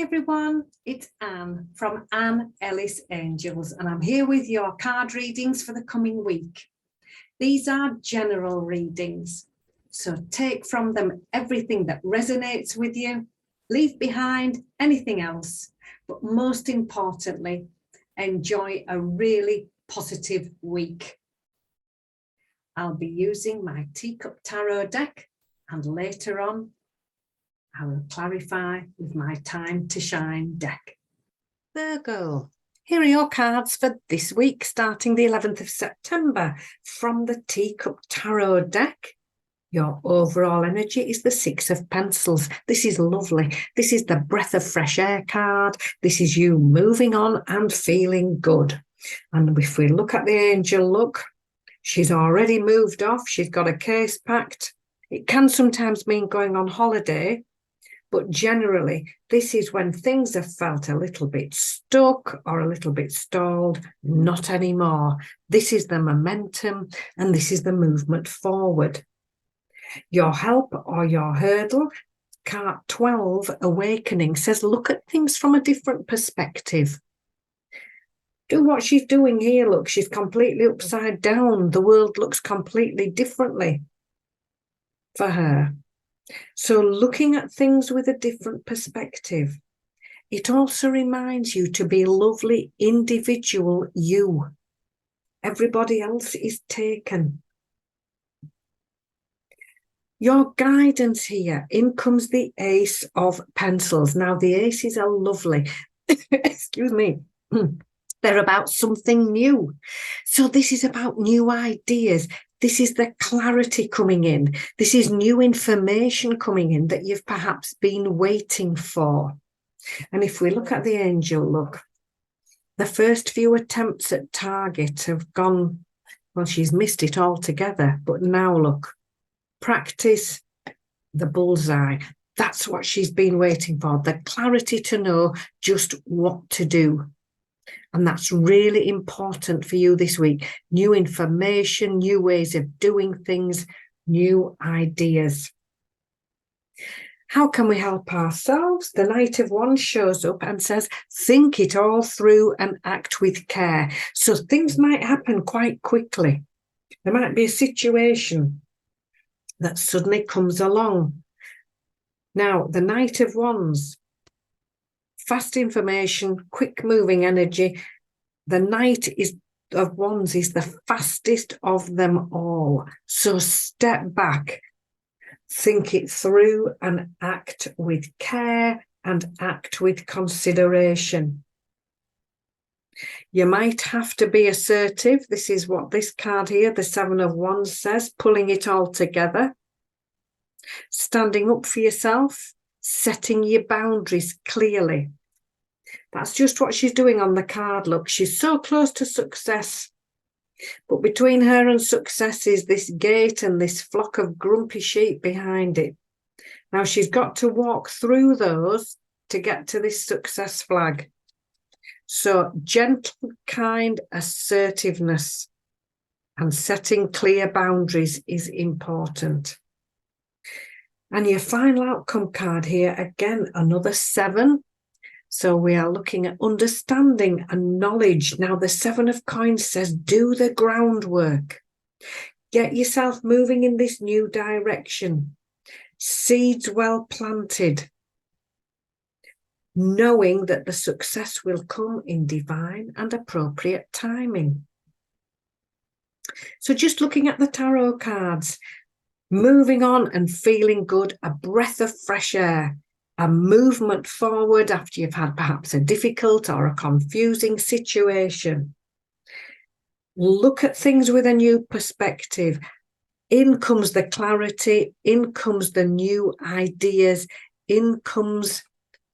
everyone, it's Anne from Anne Ellis Angels, and I'm here with your card readings for the coming week. These are general readings, so take from them everything that resonates with you, leave behind anything else, but most importantly, enjoy a really positive week. I'll be using my Teacup Tarot deck, and later on, I will clarify with my Time to Shine deck. Virgo, here are your cards for this week, starting the 11th of September from the Teacup Tarot deck. Your overall energy is the Six of Pentacles. This is lovely. This is the breath of fresh air card. This is you moving on and feeling good. And if we look at the angel look, she's already moved off. She's got a case packed. It can sometimes mean going on holiday, but generally, this is when things have felt a little bit stuck or a little bit stalled. Not anymore. This is the momentum and this is the movement forward. Your help or your hurdle, card 12, Awakening, says look at things from a different perspective. Do what she's doing here. Look, she's completely upside down. The world looks completely differently for her. So looking at things with a different perspective, it also reminds you to be lovely, individual you. Everybody else is taken. Your guidance here, in comes the Ace of Pentacles. Now, the aces are lovely. Excuse me. They're about something new. So this is about new ideas. This is the clarity coming in. This is new information coming in that you've perhaps been waiting for. And if we look at the angel look, the first few attempts at target have gone, well, she's missed it altogether. But now look, practice the bullseye. That's what she's been waiting for, the clarity to know just what to do. And that's really important for you this week. New information, new ways of doing things, new ideas. How can we help ourselves? The Knight of Wands shows up and says, think it all through and act with care. So things might happen quite quickly. There might be a situation that suddenly comes along. Now, the Knight of Wands, fast information, quick moving energy. The Knight of Wands is the fastest of them all. So step back, think it through and act with care and act with consideration. You might have to be assertive. This is what this card here, the Seven of Wands, says, pulling it all together, standing up for yourself, setting your boundaries clearly. That's just what she's doing on the card. Look, she's so close to success. But between her and success is this gate and this flock of grumpy sheep behind it. Now she's got to walk through those to get to this success flag. So gentle, kind assertiveness and setting clear boundaries is important. And your final outcome card here, again, another 7. So we are looking at understanding and knowledge. Now, the 7 of Coins says, do the groundwork. Get yourself moving in this new direction. Seeds well planted. Knowing that the success will come in divine and appropriate timing. So just looking at the tarot cards, moving on and feeling good, a breath of fresh air. A movement forward after you've had perhaps a difficult or a confusing situation. Look at things with a new perspective. In comes the clarity, in comes the new ideas, in comes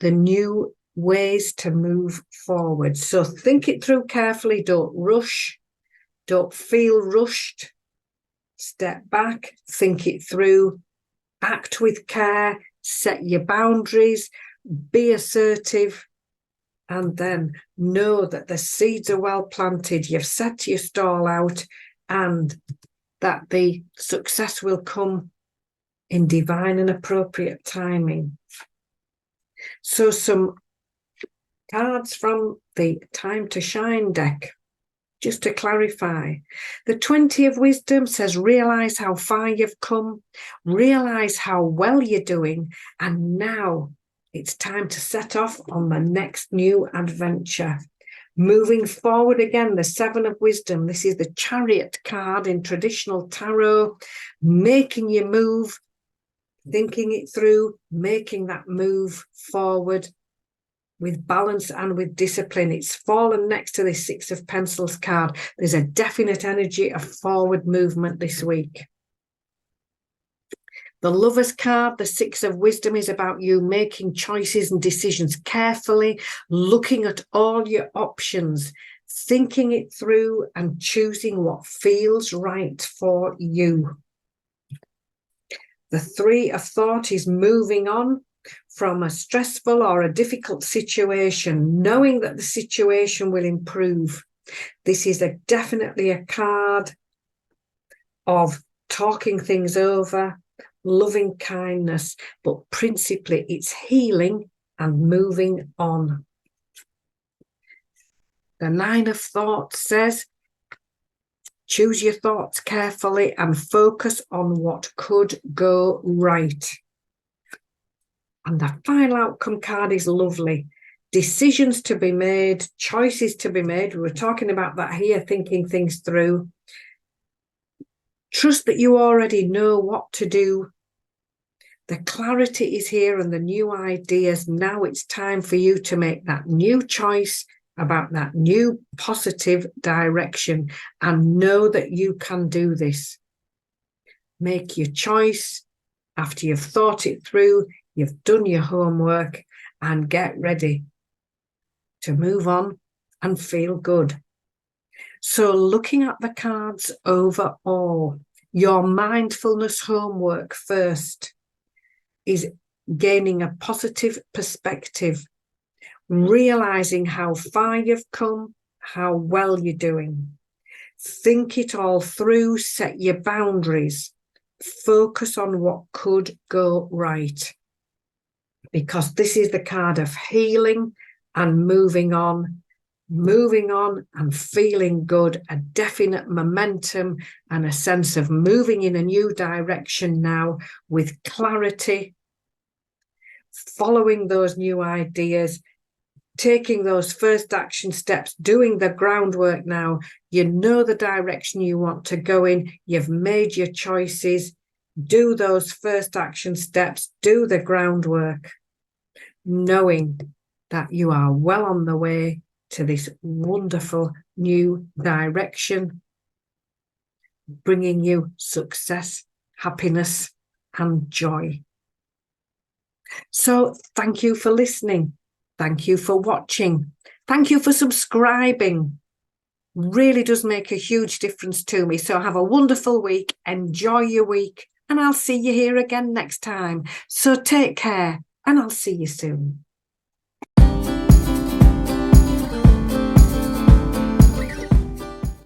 the new ways to move forward. So think it through carefully, don't rush, don't feel rushed. Step back, think it through, act with care, set your boundaries, be assertive, and then know that the seeds are well planted. You've set your stall out and that the success will come in divine and appropriate timing. So some cards from the Time to Shine deck. Just to clarify, the 20 of Wisdom says, realise how far you've come, realise how well you're doing, and now it's time to set off on the next new adventure. Moving forward again, the 7 of Wisdom. This is the Chariot card in traditional tarot, making you move, thinking it through, making that move forward with balance and with discipline. It's fallen next to this 6 of Pentacles card. There's a definite energy of forward movement this week. The Lovers card, the 6 of Wisdom, is about you making choices and decisions carefully, looking at all your options, thinking it through and choosing what feels right for you. The 3 of Thought is moving on from a stressful or a difficult situation, knowing that the situation will improve. This is definitely a card of talking things over, loving kindness, but principally it's healing and moving on. The 9 of Thoughts says, choose your thoughts carefully and focus on what could go right. And the final outcome card is lovely. Decisions to be made, choices to be made. We were talking about that here, thinking things through. Trust that you already know what to do. The clarity is here and the new ideas. Now it's time for you to make that new choice about that new positive direction and know that you can do this. Make your choice after you've thought it through, you've done your homework, and get ready to move on and feel good. So looking at the cards overall, your mindfulness homework first is gaining a positive perspective, realizing how far you've come, how well you're doing. Think it all through, set your boundaries, focus on what could go right. Because this is the card of healing and moving on and feeling good, a definite momentum and a sense of moving in a new direction now with clarity, following those new ideas, taking those first action steps, doing the groundwork now. You know the direction you want to go in. You've made your choices. Do those first action steps. Do the groundwork, knowing that you are well on the way to this wonderful new direction, bringing you success, happiness, and joy. So thank you for listening. Thank you for watching. Thank you for subscribing. Really does make a huge difference to me. So have a wonderful week. Enjoy your week. And I'll see you here again next time. So take care and I'll see you soon.